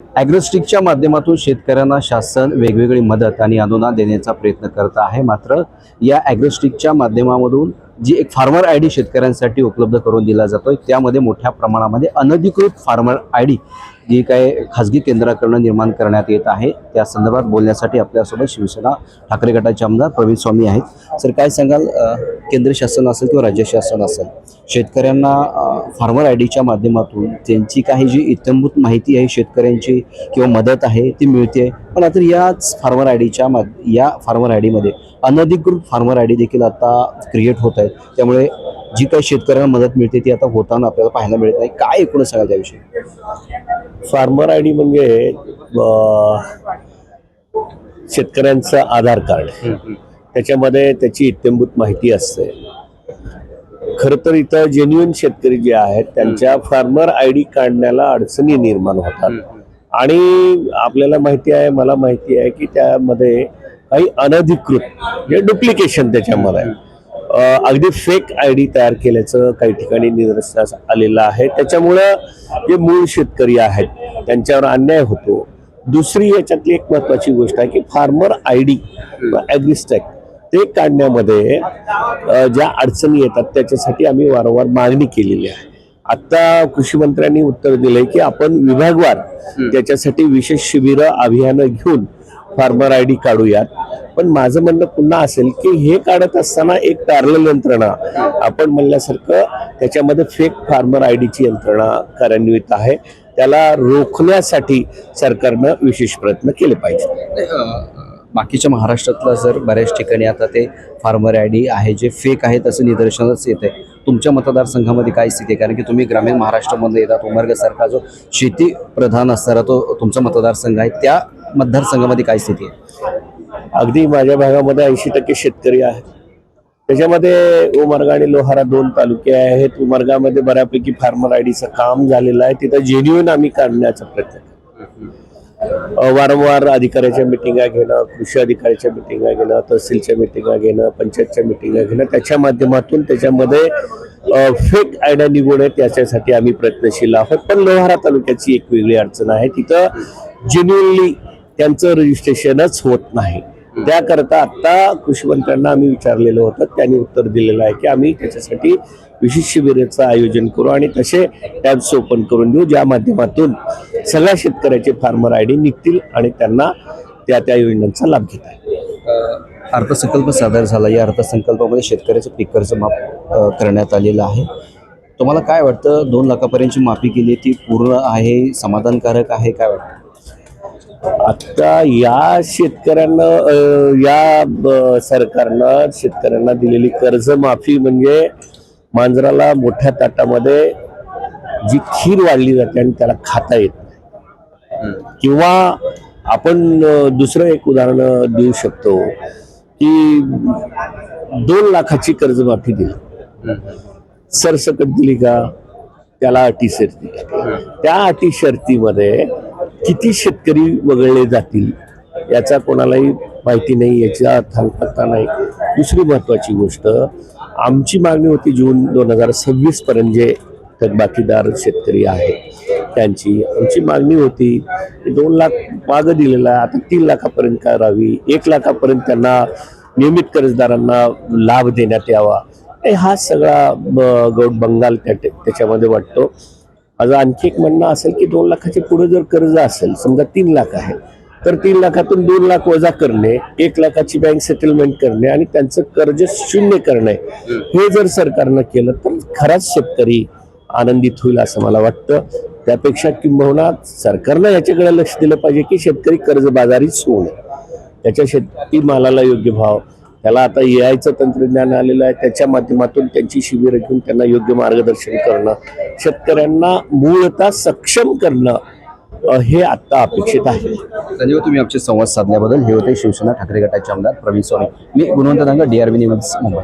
ॲग्रोस्टिकच्या माध्यमातून शेतकऱ्यांना शासन वेगवेगळी मदत आणि अनुदान देण्याचा प्रयत्न करत आहे। मात्र या ॲग्रोस्टिकच्या माध्यमामधून जी एक फार्मर आयडी शेतकऱ्यांसाठी उपलब्ध करून दिला जातोय, त्यामध्ये मोठ्या प्रमाणामध्ये अनधिकृत फार्मर आयडी जी काय खाजगी केंद्राकडून निर्माण करण्यात येत आहे, त्या संदर्भात बोलण्यासाठी आपल्यासोबत शिवसेना ठाकरे गटाचे आमदार प्रवीण स्वामी आहेत। सर, काय सांगाल, केंद्र शासन असेल किंवा राज्य शासन असेल, शेतकऱ्यांना फार्मर आयडीच्या माध्यमातून त्यांची काही जी इत्थंभूत माहिती आहे शेतकऱ्यांची किंवा मदत आहे ती मिळते, पण आता याच फार्मर आयडीमध्ये अनधिकृत फार्मर आयडी देखील आता क्रिएट होत आहेत, त्यामुळे जी काही शेतकऱ्यांना मदत मिळते ती आता होताना आपल्याला पाहायला मिळत नाही। काय एकूण सांगाल त्याविषयी? फार्मर आयडी म्हणजे शेतकऱ्यांचं आधार कार्ड, त्याच्यामध्ये त्याची इत्थंभूत माहिती असते। खरं तर इथं जेन्युइन शेतकरी जे आहेत त्यांच्या फार्मर आयडी काढण्याला अडचणी निर्माण होतात आणि आपल्याला माहिती आहे, मला माहिती आहे की त्यामध्ये काही अनधिकृत म्हणजे डुप्लिकेशन त्याच्यामध्ये अगदी फेक आयडी तयार केल्याचं काही ठिकाणी निदर्शनास आलेलं आहे। त्याच्यामुळं जे मूळ शेतकरी आहेत त्यांच्यावर अन्याय होतो। दुसरी याच्यातली एक महत्त्वाची गोष्ट आहे की फार्मर आयडी ॲग्रीस्टॅक ते काढण्यामध्ये ज्या अडचणी येतात त्याच्यासाठी आम्ही वारंवार मागणी केलेली आहे। आता कृषी मंत्र्यांनी उत्तर दिलंय की आपण विभागवार त्याच्यासाठी विशेष शिबिरं अभियानं घेऊन फार्मर आयडी काढूयात। पण माझं म्हणणं पुन्हा असेल की हे काढत असताना एक पॅरलल यंत्रणा आपण म्हणल्यासारखं त्याच्यामध्ये फेक फार्मर आयडीची यंत्रणा कार्यान्वित आहे, त्याला रोखण्यासाठी सरकारनं विशेष प्रयत्न केले पाहिजे। बाकीच्या महाराष्ट्रातला जर बऱ्याच ठिकाणी आता ते फार्मर आयडी आहे जे फेक आहेत असं निदर्शनास येत आहे, तुमच्या मतदारसंघामध्ये काय स्थिती आहे? कारण की तुम्ही ग्रामीण महाराष्ट्रामध्ये येतात, उमरगासारखा जो शेती प्रधान असणारा तो तुमचा मतदारसंघ आहे, त्या मतदारसंघामध्ये काय स्थिती आहे? अगदी माझ्या भागामध्ये 80% शेतकरी आहेत, त्याच्यामध्ये उमरगा आणि लोहारा 2 तालुके आहेत। उमरगामध्ये बऱ्यापैकी फार्मर आयडीचं काम झालेलं आहे, तिथं जेन्युइन आम्ही काढण्याचा प्रयत्न करतो। वारंवार अधिकाऱ्याच्या मिटिंगा घेणं, कृषी अधिकाऱ्याच्या मिटिंगा घेणं, तहसीलच्या मिटिंगा घेणं, पंचायतच्या मिटिंगा घेणं, त्याच्या माध्यमातून त्याच्यामध्ये फेक आयड्या निघून आहेत त्याच्यासाठी आम्ही प्रयत्नशील आहोत। पण लोहारा तालुक्याची एक वेगळी अडचण आहे, तिथं जेन्युइनली त्यांचं रजिस्ट्रेशनच होत नाही। त्याकरता आता कृषी मंत्र्यांना आम्ही विचारलेलं होतं, त्यांनी उत्तर दिलेलं आहे की आम्ही त्याच्यासाठी विशेष शिबिराचं आयोजन करू आणि तसे टॅब्स ओपन करून देऊ, ज्या माध्यमातून सगळ्या शेतकऱ्याचे फार्मर आयडी निघतील आणि त्यांना त्या योजनांचा लाभ घेता येईल। अर्थसंकल्प सादर झाला, या अर्थसंकल्पामध्ये शेतकऱ्याचं पीक कर्ज माफ करण्यात आलेलं आहे। तुम्हाला काय वाटतं, 2 लाखापर्यंतची माफी केली ती पूर्ण आहे, समाधानकारक आहे, काय वाटतं? आता या शेतकऱ्यांना सरकारनं शेतकऱ्यांना दिलेली कर्जमाफी म्हणजे मांजराला मोठ्या ताटामध्ये जी खीर वाढली जाते आणि त्याला खाता येत नाही। किंवा आपण दुसरं एक उदाहरण देऊ शकतो की 2 लाखाची कर्जमाफी दिली, सरसकट दिली का, त्याला अटी शर्ती, त्या अटी शर्तीमध्ये किती शेतकरी वगळले जातील याचा कोणालाही माहिती नाही, याचा थांगपत्ता नाही। दुसरी महत्त्वाची गोष्ट, आमची मागणी होती जून 2026 पर्यंत जे थकबाकीदार शेतकरी आहेत त्यांची आमची मागणी होती 2 लाख मागं दिलेला आहे, आता 3 लाखापर्यंत करावी, 1 लाखापर्यंत त्यांना नियमित कर्जदारांना लाभ देण्यात यावा। हा सगळा बंगाल त्याच्यामध्ये वाटतो। माझं आणखी एक म्हणणं असेल की 2 लाखाच्या पुढे जर कर्ज असेल, समजा 3 लाख आहे, तर 3 लाखातून 2 लाख वजा करणे, 1 लाखाची बँक सेटलमेंट करणे आणि त्यांचं कर्ज शून्य करणे, हे जर सरकारनं केलं तर खराच शेतकरी आनंदित होईल असं मला वाटतं। त्यापेक्षा किंबहुना सरकारनं याच्याकडे लक्ष दिलं पाहिजे की शेतकरी कर्जबाजारीच होऊ नये, त्याच्या शेतीमालाला योग्य भाव, त्याला आता AI तंत्रज्ञान आलेलं आहे, त्याच्या माध्यमातून त्यांची शिबिरं घेऊन त्यांना योग्य मार्गदर्शन करणं, शेतकऱ्यांना मूळतः सक्षम करणं हे आता अपेक्षित आहे। धन्यवाद, तुम्ही आमचे संवाद साधल्याबद्दल। हे होते शिवसेना ठाकरे गटाचे आमदार प्रवीण स्वामी। मी गुणवंत दांगा, DRB न्यूज, मुंबई।